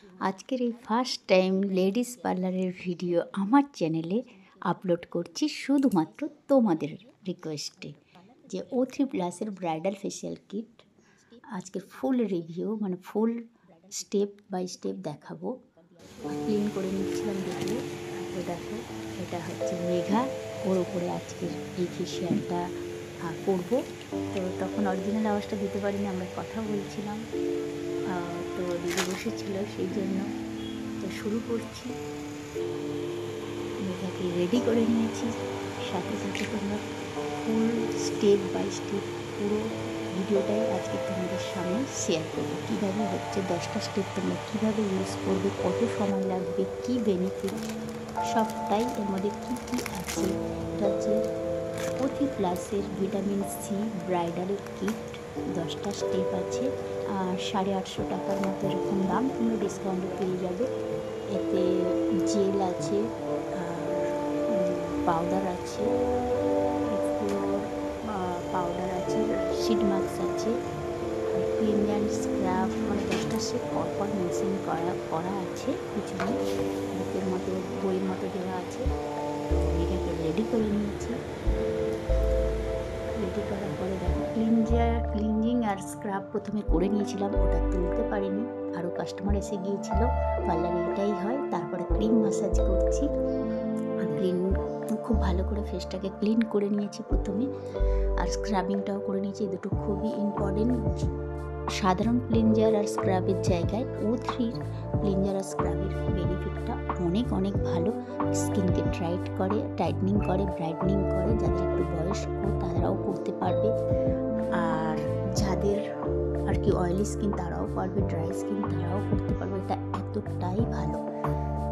আজকের এই first time ladies পার্লারের ভিডিও আমার চ্যানেলে আপলোড করছি শুধুমাত্র তোমাদের রিকোয়েস্টে। যে O3+ ব্রাইডাল ফেসিয়াল কিট আজকের ফুল রিভিউ, মানে ফুল স্টেপ বাই স্টেপ দেখাবো। ক্লিন করে নিচ্ছিলাম দেখলে। তো দেখো, এটা হচ্ছে মেঘা, ওর উপরে আজকের এই ফেসিয়ালটা করবো। তো তখন অরিজিনাল আওয়াজটা দিতে পারিনি, আমরা কথা বলছিলাম। তো দিদি বসেছিল, সেই জন্য তো শুরু করছি। মেঘাকে রেডি করে নিয়েছি, সাথে সাথে তোমরা ফুল স্টেপ বাই স্টেপ পুরো ভিডিওটাই আজকে তোমাদের সামনে শেয়ার করবো। কীভাবে হচ্ছে 10টা স্টেপ তোমরা কীভাবে ইউজ করবে, কত সময় লাগবে, কী বেনিফিট, সবটাই এর মধ্যে কী কী আছে। এটা হচ্ছে O3+-এর ভিটামিন সি ব্রাইডাল কিট, 10টা স্টেপ আছে। আর 850 টাকার মতো এরকম দাম, তোমরা ডিসকাউন্টে পেয়ে যাবে। এতে জেল আছে, আর পাউডার আছে, পাউডার আছে, শিট মাস্ক আছে, ক্লিন অ্যান্ড স্ক্রাব, মানে 10টা স্টেপ পরপর মেনশন করা আছে পিছনে, বুকের মতো বইয়ের মতো দেওয়া আছে। এটাকে রেডি করে নিয়েছি। রেডি করার পরে দেখো, ক্লিনজিং আর স্ক্রাব প্রথমে করে নিয়েছিলাম, ওটা তুলতে পারিনি, আরও কাস্টমার এসে গিয়েছিল। পার্লারে এটাই হয়। তারপরে ক্রিম ম্যাসাজ করছি, আর খুব ভালো করে ফেসটাকে ক্লিন করে নিয়েছি প্রথমে, আর স্ক্রাবিংটাও করে নিয়েছি। এই দুটো খুবই ইম্পর্টেন্ট। সাধারণ ক্লিনজার আর স্ক্রাবের জায়গায় O3-র ক্লিনজার আর স্ক্রাবের বেনিফিটটা অনেক অনেক ভালো। স্কিনকে টাইটনিং করে, ব্রাইটনিং করে। যাদের একটু বয়স্ক তারাও করতে পারবে, আর যাদের আর কি অয়েলি স্কিন তারাও পারবে, ড্রাই স্কিন তারাও করতে পারবে। এটা এতটাই ভালো।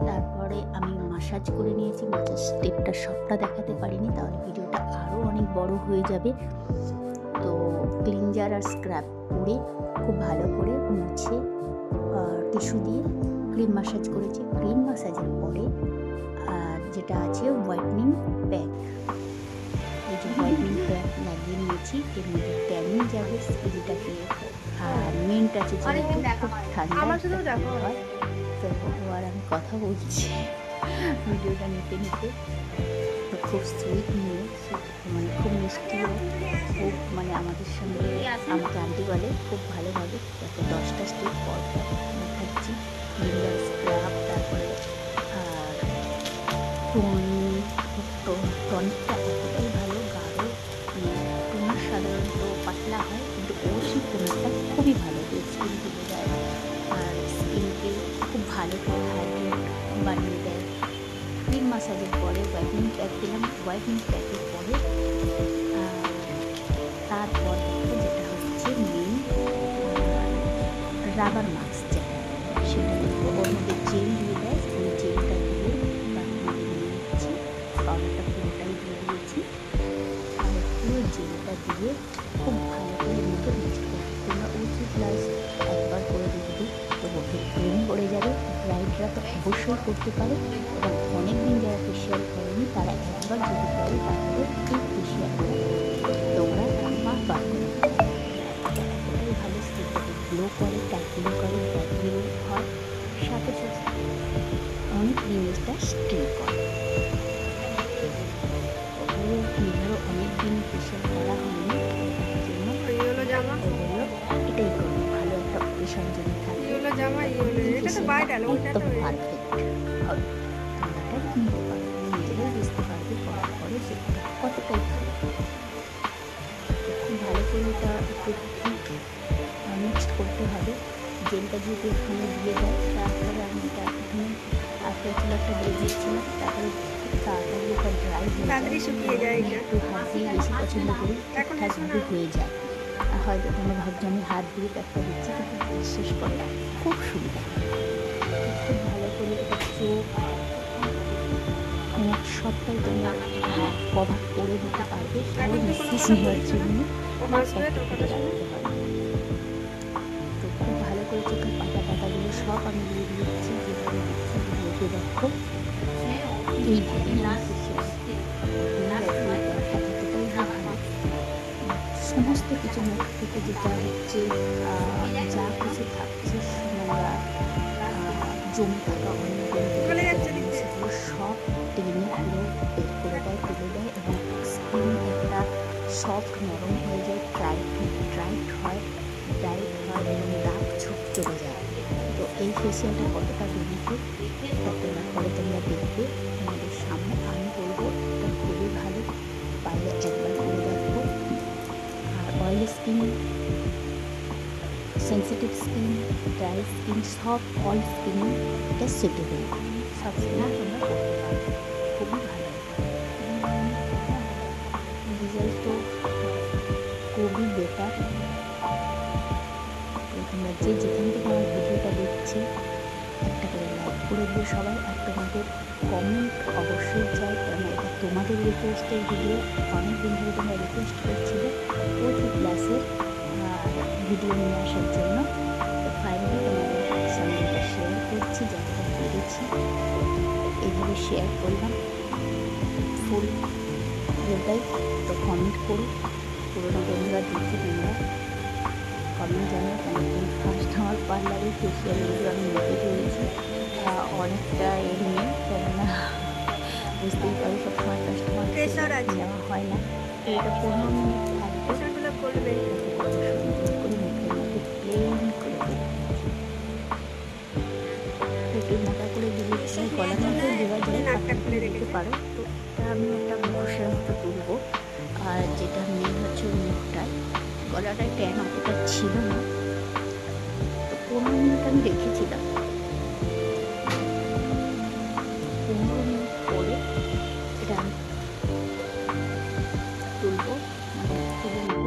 তারপরে আমি মাসাজ করে নিয়েছি। মাসাজ স্টেপটা সবটা দেখাতে পারিনি, তাহলে ভিডিওটা আরও অনেক বড় হয়ে যাবে। তো ক্লিনজার আর স্ক্রাব করে খুব ভালো করে মুছে টিস্যু দিয়ে ক্রিম ম্যাসাজ করেছি। ক্রিম ম্যাসাজের পরে যেটা আছে হোয়াইটনিং প্যাক, এই যে হোয়াইটনিং প্যাক লাগিয়ে নিয়েছি। এর মধ্যে ট্যানিং যাবে স্কিনটাকে, আর মিন্ট আছে, যেহেতু খুব ঠান্ডা হয়। তো আর আমি কথা বলছি ভিডিওটা নিতে নিতে। তো খুব সুইট মেয়ে, মানে খুব মিষ্টিও, খুব মানে আমাদের সঙ্গে আমাকে আন্টি বলে খুব ভালোভাবে। দেখো 10টা স্টেপ পর দেখাচ্ছি। ক্লিনজার, স্ক্রাব, তারপরে আর টনিকটা এতটাই ভালো, গাঢ় টোনার সাধারণত পাতলা হয়, কিন্তু O3 টোনারটা খুবই ভালো, স্কিন তুলে দেয় আর স্কিনকে খুব ভালো করে হাইড্রেট বানিয়ে দেয়। ক্রিম ম্যাসাজের পরে হোয়াইটনিং প্যাক দিলাম। হোয়াইটনিং প্যাকের পরে তারপর দেখো যেটা হচ্ছে মেন রাবার মাস্ক, যেটা সেটা দেখবো। ওর মধ্যে জেল দিয়ে দেয়, ওই জেলটা দিয়ে তার মধ্যে নিয়ে নিচ্ছি। পাউডারটা পুরোটাই দিয়ে দিয়েছি, আর পুরো জেলটা দিয়ে খুব ভালো করে মুখে মিক্সড করছি। তোমরা O3+ একবার করে দেখবে, তো মুখে ক্রিম পড়ে যাবে। ব্রাইডরা তো অবশ্যই করতে পারে, এবং অনেক দিন যারা ফেসিয়াল করেনি তারা একবার যদি করে, তাহলে এই ফেসিয়ালটা তোমরা বারবার করে এতটাই ভালো। স্কিনটাকে গ্লো করে, টাইটনিং করে, ব্রাইটনিং হয়, সাথে সাথে অনেক জিনিসটা স্ট্রে করে। মেঘারও অনেক দিন ফেসিয়াল করা হয়নি, জন্য এটাই করবো। ভালো একটা অকেশন যদি থাকে একদম পারফেক্ট হবে। তোমরা এটা নিতে পারবে, নিজেরাই বুঝতে পারবে করার পরে সেটা কতটাই ভালো। খুব ভালো করে এটা একটু মিক্সড করতে হবে। জেলটা যেহেতু এখানে দিয়ে দেয়, তারপরে আমি এটা এখানে একটা দিয়ে দিচ্ছিলাম। তারপরে খুব তাড়াতাড়ি এটা ড্রাই হয়ে যায়, একটু হাত দিয়ে বেশি পছন্দ করি, ঠিকঠাকভাবে হয়ে যায়। হয়তো তোমরা ভাবছো আমি হাত দিয়ে প্যাকটা দিচ্ছি, কিন্তু বিশ্বাস করে খুব সুবিধা হয়। খুব ভালো করে এটা চোখ মুখ সবটাই তোমরা কভার করে দিতে পারবে। আরও নিঃশ্বাস নেওয়ার জন্য রাখতে হবে। তো খুব ভালো করে চোখের পাতাগুলো সব আমি দিয়ে দিচ্ছি, যেভাবে দিচ্ছি ভিডিওতে দেখো। এইভাবে সমস্ত কিছু মুখ থেকে যেটা হচ্ছে যা কিছু থাকছে নোংরা, জমে থাকা অনেক সেগুলো সব টেনে পুরো বের করে দেয়, তুলে দেয় এবং স্কিন একটা সফট নরম হয়ে যায়, ব্রাইট হয় এবং দাগ ছোপ চলে যায়। তো এই ফেসিয়ালটা কতটা বেনিফিট তোমরা পরে দেখবে আমাদের সামনে। আমি বলবো এটা খুবই ভালো, পারলে একবার করে দেখো। আর oily skin, sensitive skin, dry skin, সব অল স্কিনে এটা সুটেবল, সব স্কিনে তোমরা করতে পারো, খুবই ভালো। রেজাল্ট তো খুবই বেটার। তোমরা যেখান থেকে আমার ভিডিওটা দেখছি একটা করে লাইক করে দিও সবাই, আর তোমাদের কমেন্ট অবশ্যই চাই, কারণ এটা তোমাদের রিকোয়েস্টের ভিডিও। অনেক দিন ধরে তোমরা রিকোয়েস্ট করছিলে প্রতি ক্লাসের ভিডিও নিয়ে আসার জন্য। তো ফাইনালি তোমাদের সামনে এটা শেয়ার করছি, যতটা পেরেছি এইভাবে শেয়ার করলাম ফুল ভিডিওটাই। তো কমেন্ট করো, পুরোনো বন্ধুরা দেখি তোমরা কমেন্ট জানো, কেন ফার্স্ট আমার পার্লারের ফেসিয়ালগুলো আমি নিতে চলেছি অনেকটা নিয়ে, কেননা বুঝতেই পারি সবসময় কাস্টমার নেওয়া হয় না। তো এটা 15 মিনিট থাকবে, করবে সুন্দর করে মুখের মধ্যে প্লেন করে একটু মোটা করে দিয়েছি, গলার মধ্যে দেওয়া যায়, দিতে পারো। তো এটা আমি একটা ঘষের মতো তুলবো, আর যেটা মেন হচ্ছে মুখটায়, গলাটায় ট্যান অতটা ছিল না। তো 15 মিনিট আমি রেখেছিলাম, 15 মিনিট পরে এটা আমি তুলবো, তুলে নেব।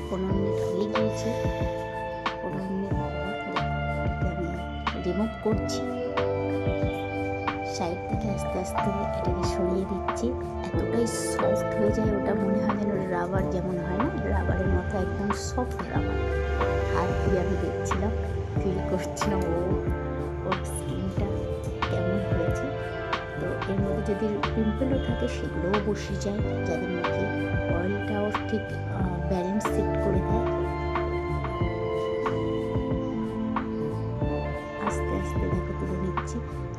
15 মিনিট হয়ে গিয়েছে, 15 মিনিট পর আমি রিমুভ করছি, সাইড থেকে আস্তে আস্তে এটাকে সরিয়ে দিচ্ছি। এতটাই সফট হয়ে যায় ওটা, মনে হয় যেন রাবার যেমন হয় না, রাবারের মতো একদম সফট রাবার। হাত দিয়ে আমি দেখছিলাম, ফিল করছিলাম ওর স্কিনটা কেমন হয়েছে। তো এর মধ্যে যদি পিম্পলও থাকে সেগুলোও বসে যায়, যাদের মধ্যে অয়েলটাও ঠিক ব্যালেন্স সেট করে দেয়। আস্তে আস্তে দেখো তুলে নিচ্ছি।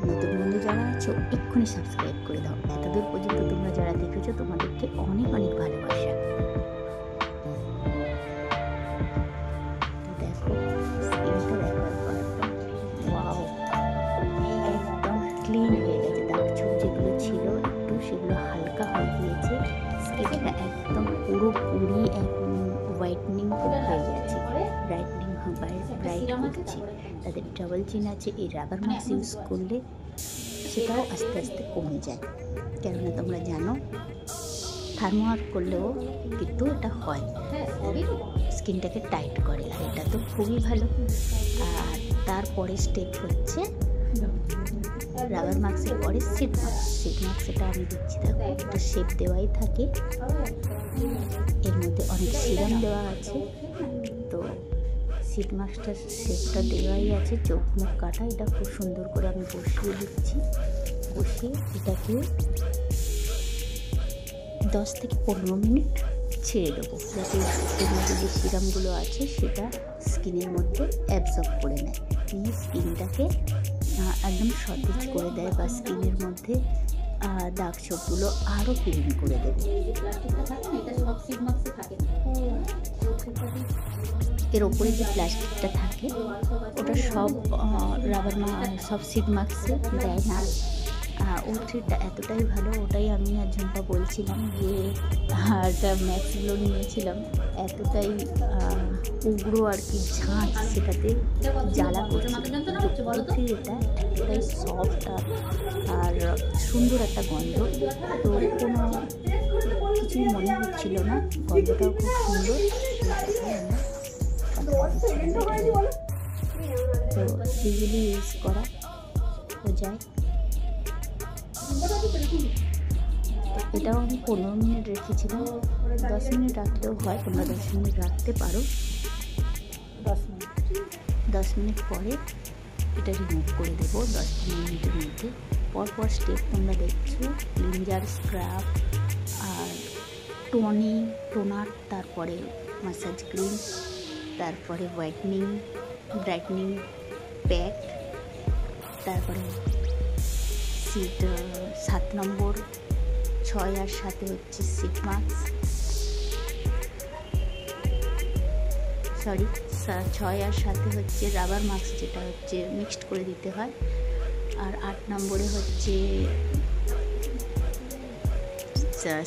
নতুন বন্ধু যারা আছো এক্ষুনি সাবস্ক্রাইব করে দাও। এতদূর পর্যন্ত তোমরা যারা দেখেছো তোমাদেরকে অনেক অনেক ভালোবাসা। দেখো স্কিনটা দেখার পর ওয়াও, একদম ক্লিন হয়ে গেছে। দাগ ছোপ যেগুলো ছিল একটু, সেগুলো হালকা হয়ে গিয়েছে। স্কিনটা একদম পুরোপুরি হোয়াইটনিং হয়ে গেছে, ব্রাইট করছে। তাদের ডাবল চিন আছে, এই রাবার মাস্ক ইউজ করলে সেটাও আস্তে আস্তে কমে যায়, কেননা তোমরা জানো থার্মোওয়ার্ক করলেও কিন্তু এটা হয়, স্কিনটাকে টাইট করে, আর এটা তো খুবই ভালো। আর তারপরে স্টেপ হচ্ছে রাবার মাস্কের পরে সিড মাস্ক, সেটা আমি দিচ্ছি। দেখো একটা শেপ দেওয়াই থাকে, এর মধ্যে অনেক সিরাম দেওয়া আছে। তো সিড মাস্কটার শেপটা দেওয়াই আছে, চোখ মুখ কাটা। এটা খুব সুন্দর করে আমি বসিয়ে দিচ্ছি, বসিয়ে এটাকে 10 থেকে 15 মিনিট ছেড়ে দেবো, যাতে এর মধ্যে যে সিরামগুলো আছে সেটা স্কিনের মধ্যে অ্যাবজর্ব করে নেয়, নিয়ে স্কিনটাকে একদম সতেজ করে দেয়, বা স্কিনের মধ্যে দাগ ছোপগুলো আরও ক্লিন করে দেবে। এর ওপরে যে প্লাস্টিকটা থাকে ওটা সব সব সিড মাস্কে দেয় না। ওর থ্রিডটা এতটাই ভালো, ওটাই আমি আর ঝুম্পা বলছিলাম যে একটা ম্যাক্সগুলো নিয়েছিলাম, এতটাই উগ্র আর কি ঝাঁঝ, সেটাতে জ্বালা করছে। থ্রিড এটা এতটাই সফট আর সুন্দর একটা গন্ধ, তো কোনো কিছুই মনে হচ্ছিল না, গন্ধটাও খুব সুন্দর। তো ইজিলি ইউজ করা যায়। এটাও আমি 15 মিনিট রেখেছিলাম, 10 মিনিট রাখলেও হয়, তোমরা 10 মিনিট রাখতে পারো। 10 মিনিট পরে এটা রিমুভ করে দেবো 10-15 মিনিটের মধ্যে। পরপর স্টেপ তোমরা দেখছো, ক্লিনজার, স্ক্রাব, আর টোনার, তারপরে মাসাজ ক্রিম, তারপরে হোয়াইটনিং ব্রাইটনিং প্যাক, তারপরে সিট 7 নম্বর, 6 আর 7 হচ্ছে সিট মাস্ক, সরি 6 আর 7 হচ্ছে রাবার মাস্ক, যেটা হচ্ছে মিক্সড করে দিতে হয়। আর 8 নম্বরে হচ্ছে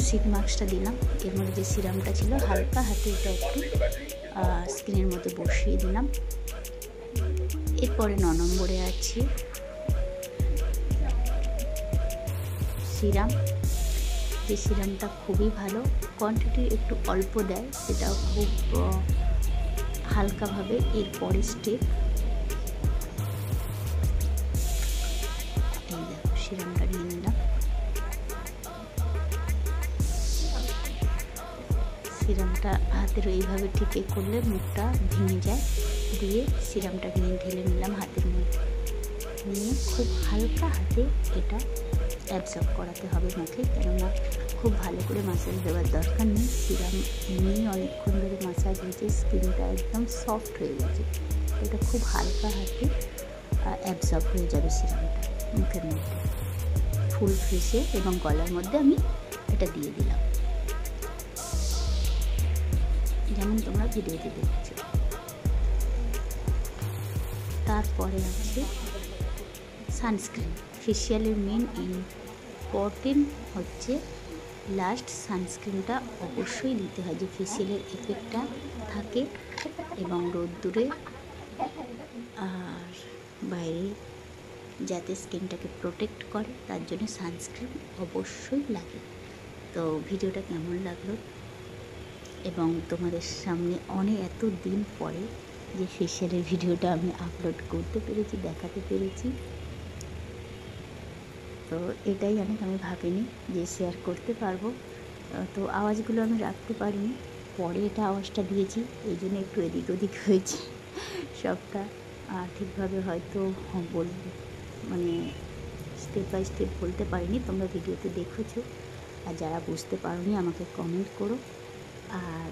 সিট মাস্কটা দিলাম। এর মধ্যে যে সিরামটা ছিল হালকা হাতে এটা একটু স্কিনের মধ্যে বসিয়ে দিলাম। এরপরে 9 নম্বরে আছে সিরাম, যে সিরামটা খুবই ভালো, কোয়ান্টিটি একটু অল্প দেয়, সেটাও খুব হালকাভাবে। এরপরে স্টেপ, এই দেখো সিরামটা নিয়ে নিলাম। সিরামটা হাতের এইভাবে ঠিক করলে মুখটা ভেঙে যায়, দিয়ে সিরামটা নিয়ে ঢেলে নিলাম হাতের মধ্যে, নিয়ে খুব হালকা হাতে এটা অ্যাবজর্ব করাতে হবে মুখে, কেননা খুব ভালো করে মাসাজ দেওয়ার দরকার নেই। সিরাম এমনি অনেকক্ষণ ধরে মাসাজ হয়েছে, স্কিনটা একদম সফট হয়ে গেছে, এটা খুব হালকা হাতে অ্যাবজর্ব হয়ে যাবে সিরামটা মুখের মধ্যে। ফুল ফেসে এবং গলার মধ্যে আমি এটা দিয়ে দিলাম, যেমন তোমরা ভিডিওতে দেখছো। তারপরে আছে সানস্ক্রিন। ফেসিয়ালের মেন ইম্পর্টেন্ট হচ্ছে লাস্ট সানস্ক্রিনটা অবশ্যই দিতে হয়, যে ফেসিয়ালের এফেক্টটা থাকে এবং রোদ্দুরে আর বাইরে যাতে স্কিনটাকে প্রোটেক্ট করে, তার জন্য সানস্ক্রিন অবশ্যই লাগে। তো ভিডিওটা কেমন লাগলো, এবং তোমাদের সামনে এত দিন পরে যে ফেসিয়ালের ভিডিওটা আমি আপলোড করতে পেরেছি, দেখাতে পেরেছি, তো এটাই আমি ভাবিনি যে শেয়ার করতে পারবো। তো আওয়াজগুলো আমি রাখতে পারিনি, পরে এটা আওয়াজটা দিয়েছি, এই জন্য একটু এদিক ওদিক হয়েছে সবটা ঠিকভাবে হয়তো বলবো, মানে স্টেপ বাই স্টেপ বলতে পারিনি। তোমরা ভিডিওতে দেখেছো, আর যারা বুঝতে পারোনি আমাকে কমেন্ট করো। আর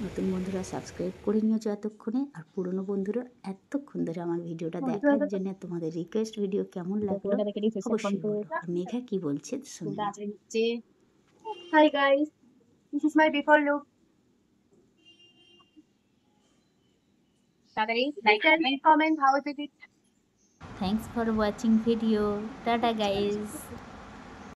নতুন বন্ধুরা সাবস্ক্রাইব করে নিয়েছো এতক্ষণে, আর পুরনো বন্ধুরা এতক্ষণ ধরে আমার ভিডিওটা দেখার জন্য তোমাদের রিকোয়েস্ট, ভিডিও কেমন লাগলো অবশ্যই বলো। আর মেঘা কি বলছে শুনুন। Hi guys, this is my before look. Like and comment how is it? Thanks for watching video. Tata guys.